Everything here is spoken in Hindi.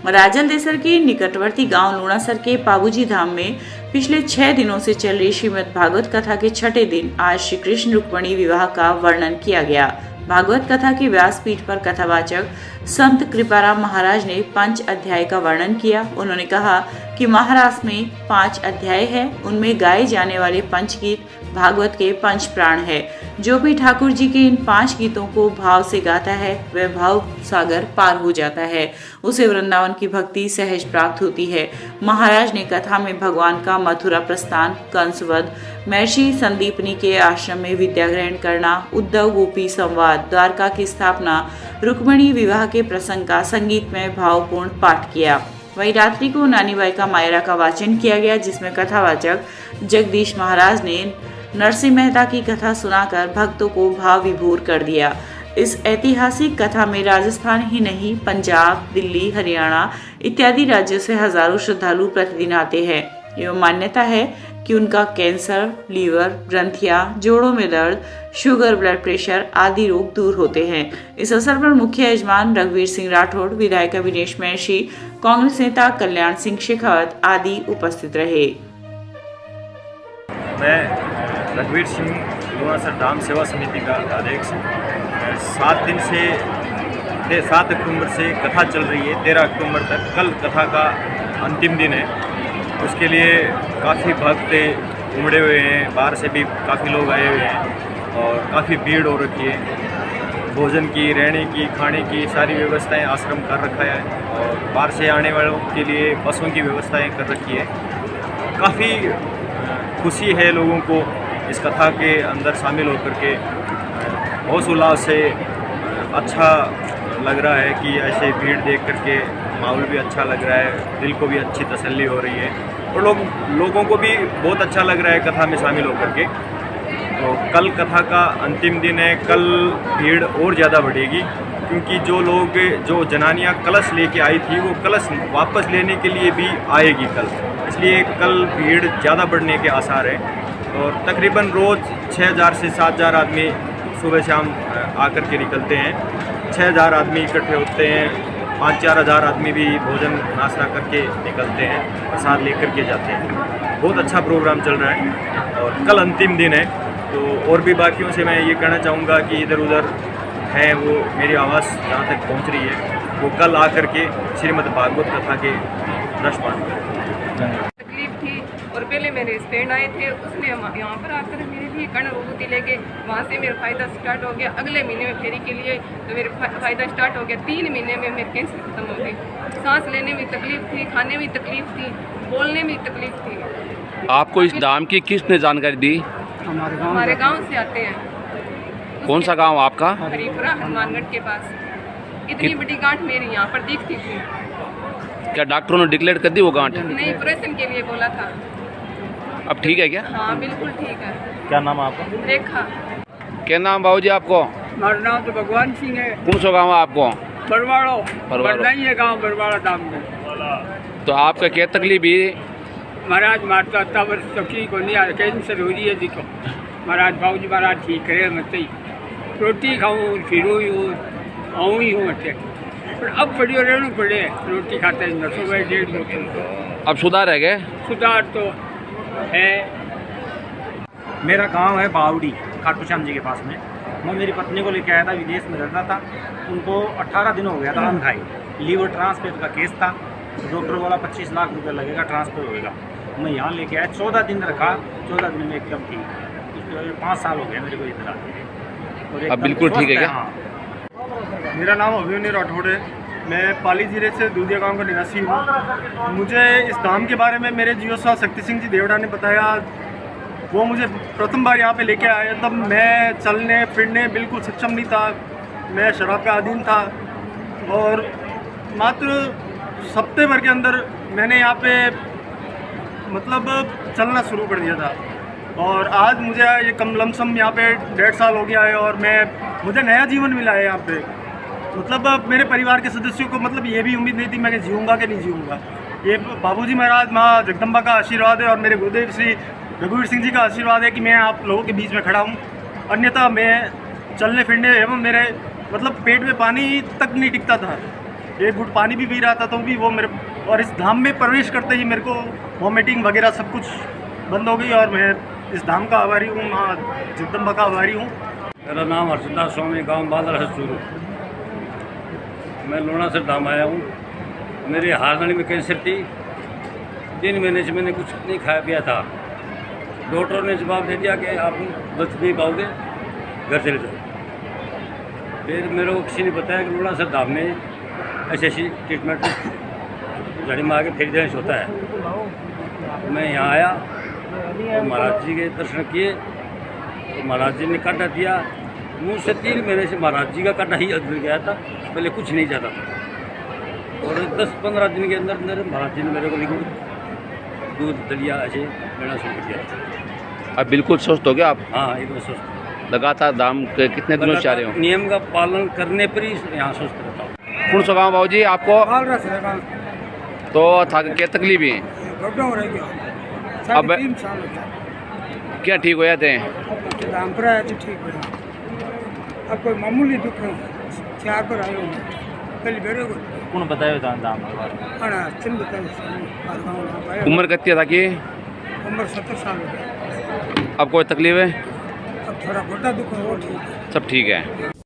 राजलदेसर के निकटवर्ती गांव लूणासर के पाबूजी धाम में पिछले 6 दिनों से चल रही श्रीमद् भागवत कथा के छठे दिन आज श्री कृष्ण रुक्मिणी विवाह का वर्णन किया गया। भागवत कथा के व्यासपीठ पर कथावाचक संत कृपाराम महाराज ने 5 अध्याय का वर्णन किया। उन्होंने कहा कि महाराष्ट्र में 5 अध्याय है, उनमें गाए जाने वाले पंचगीत भागवत के 5 प्राण है। जो भी ठाकुर जी के इन 5 गीतों को भाव से गाता है वह भाव सागर पार हो जाता है, उसे वृंदावन की भक्ति सहज प्राप्त होती है। महाराज ने कथा में भगवान का मथुरा प्रस्थान, कंसवध, महर्षि संदीपनी के आश्रम में विद्या ग्रहण करना, उद्धव गोपी संवाद, द्वारका की स्थापना, रुक्मिणी विवाह के प्रसंग का संगीतमय भावपूर्ण पाठ किया। वहीं रात्रि को नानीबाई का मायरा का वाचन किया गया, जिसमें कथावाचक जगदीश महाराज ने नरसिंह मेहता की कथा सुनाकर भक्तों को भाव विभोर कर दिया। इस ऐतिहासिक कथा में राजस्थान ही नहीं, पंजाब, दिल्ली, हरियाणा इत्यादि राज्यों से हजारों श्रद्धालु प्रतिदिन आते हैं। एवं मान्यता है कि उनका कैंसर, लीवर, ग्रंथियां, जोड़ों में दर्द, शुगर, ब्लड प्रेशर आदि रोग दूर होते हैं। इस अवसर पर मुख्य यजमान रघुवीर सिंह राठौड़, विधायक अविनेश महर्षि, कांग्रेस नेता कल्याण सिंह शेखावत आदि उपस्थित रहे। मैं रघुवीर सिंह लूणासर धाम सेवा समिति का अध्यक्ष। 7 अक्टूबर से कथा चल रही है, 13 अक्टूबर तक। कल कथा का अंतिम दिन है, उसके लिए काफ़ी भक्त उमड़े हुए हैं, बाहर से भी काफ़ी लोग आए हुए हैं और काफ़ी भीड़ हो रखी है। भोजन की, रहने की, खाने की सारी व्यवस्थाएं आश्रम कर रखा है और बाहर से आने वालों के लिए बसों की व्यवस्थाएं कर रखी है। काफ़ी खुशी है लोगों को इस कथा के अंदर शामिल होकर के, बहुत उल्लास से अच्छा लग रहा है कि ऐसे भीड़ देख करके माहौल भी अच्छा लग रहा है, दिल को भी अच्छी तसल्ली हो रही है और लोगों को भी बहुत अच्छा लग रहा है कथा में शामिल होकर के। तो कल कथा का अंतिम दिन है, कल भीड़ और ज़्यादा बढ़ेगी क्योंकि जो जनानियाँ कलश लेके आई थी वो कलश वापस लेने के लिए भी आएगी कल, इसलिए कल भीड़ ज़्यादा बढ़ने के आसार हैं। और तकरीबन रोज़ 6000 से 7000 आदमी सुबह शाम आकर के निकलते हैं। 6000 आदमी इकट्ठे होते हैं, 5-4 हज़ार आदमी भी भोजन नाश्ता करके निकलते हैं, प्रसाद लेकर के जाते हैं। बहुत अच्छा प्रोग्राम चल रहा है और कल अंतिम दिन है। तो और भी बाकियों से मैं ये कहना चाहूँगा कि इधर उधर है वो मेरी आवाज़ जहाँ तक पहुँच रही है वो कल आकर के श्रीमद् भागवत कथा के रसपान करें। तकलीफ थी और पहले मेरे स्टैंड आए थे, उसने यहाँ पर आकर मेरे लिए कर्ण विभूति लेके वहाँ से मेरा फ़ायदा स्टार्ट हो गया। अगले महीने में फेरी के लिए तो मेरा फ़ायदा स्टार्ट हो गया। 3 महीने में मेरे कैंसर खत्म हो गई। सांस लेने में तकलीफ थी, खाने में तकलीफ थी, बोलने में तकलीफ थी। आपको इस धाम की किसने जानकारी दी? हमारे गाँव से आते हैं। कौन सा गाँव आपका? हरिपुरा, हनुमानगढ़ के पास। इतनी बड़ी गांठ मेरी यहाँ पर दिखती थी। क्या डॉक्टरों ने डिक्लेयर कर दी वो गांठ? नहीं, ऑपरेशन के लिए बोला था। अब ठीक है क्या? हाँ बिल्कुल ठीक है। क्या नाम है आपका? रेखा। क्या नाम बाबूजी आपको? हमारा नाम तो भगवान सिंह है। कौन सा गाँव है आपको? बरवाड़ो ही है गाँव, बरवाड़ा धाम में। तो आपका क्या तकलीफ है? महाराज मारता 8 वर्ष तक को नहीं आ, कैंसर हो रही है जी को। महाराज बाबूजी महाराज ठीक करे मत ही रोटी खाऊँ फिरूँ आऊँ ही हूँ अच्छे, पर अब पड़ी रहना पड़े रोटी खाते हैं सुबह 1:30 अब सुधार है क्या? सुधार तो है। मेरा गांव है बावड़ी, खाटू श्याम जी के पास में। मैं मेरी पत्नी को लेकर आया था, विदेश में रहता था। उनको 18 दिन हो गया था अनखाई, लीवर ट्रांसप्लांट का केस था। डॉक्टर बोला 25 लाख रुपये लगेगा, ट्रांसफर होएगा। मैं यहाँ लेके आया, 14 दिन रखा, 14 दिन में एकदम ठीक। 5 साल हो गए मेरे को इधर आते। अब बिल्कुल ठीक है क्या? हाँ। मेरा नाम अभिमन्यु राठौड़ है, मैं पाली जिले से दूधिया गांव का निवासी हूँ। मुझे इस धाम के बारे में मेरे जीवस्वा शक्ति सिंह जी देवड़ा ने बताया। वो मुझे प्रथम बार यहाँ पे लेके आए, तब मैं चलने फिरने बिल्कुल सक्षम नहीं था। मैं शराब का अधीन था और मात्र हफ्ते भर के अंदर मैंने यहाँ पे मतलब चलना शुरू कर दिया था। और आज मुझे ये कम लमसम यहाँ पे 1.5 साल हो गया है और मुझे नया जीवन मिला है यहाँ पे। मतलब मेरे परिवार के सदस्यों को मतलब ये भी उम्मीद नहीं थी मैं जीऊँगा कि नहीं जीऊँगा। ये बाबूजी महाराज, माँ जगदम्बा का आशीर्वाद है और मेरे गुरुदेव श्री रघुवीर सिंह जी का आशीर्वाद है कि मैं आप लोगों के बीच में खड़ा हूँ। अन्यथा मैं चलने फिरने एवं मेरे मतलब पेट में पानी तक नहीं टिकता था। एक घुट पानी भी पी रहा था तो भी वो मेरे, और इस धाम में प्रवेश करते ही मेरे को वॉमिटिंग वगैरह सब कुछ बंद हो गई और मैं इस धाम का आभारी हूँ, माँ जगदम्बा का आभारी हूँ। मेरा नाम हर्षदास स्वामी, गांव बादल है चूरू। मैं लूणा से धाम आया हूँ। मेरी हारनाली में कैंसर थी। 3 महीने से मैंने कुछ नहीं खाया पिया था। डॉक्टर ने जवाब दे दिया कि आप बच नहीं पाओगे, घर चले जाओ। फिर मेरे को किसी ने बताया कि लूणा से धाम में ऐसी ट्रीटमेंट गाड़ी में आके फिर देने होता है। मैं यहाँ आया तो महाराज जी के दर्शन किए तो महाराज जी ने काटा दिया। मुँह से 3 महीने से महाराज जी का काटा ही अंदर गया था, पहले कुछ नहीं जाता था। और 10-15 दिन के अंदर अंदर महाराज जी ने मेरे को लिक्विड दूध दलिया ऐसे लेना शुरू कर दिया। अब बिल्कुल स्वस्थ हो गया आप? हाँ, एकदम स्वस्थ। लगातार धाम के कितने दिनों से आ रहे हो? नियम का पालन करने पर ही यहाँ स्वस्थ रहता हूँ। कौन सा गाँव बाबू जी आपको? तो था क्या तकलीफ है? अब 3 साल हो गया क्या ठीक हो जाते हैं? ठीक हो गया। अब कोई मामूली दुख है, 4 पर आयो पहले बेरे को कौन बताया दाम? उम्र कितनी था कि? उम्र 70 साल हो गया। अब कोई तकलीफ है? अब थोड़ा बड़ा दुख है, वो ठीक है। सब ठीक है।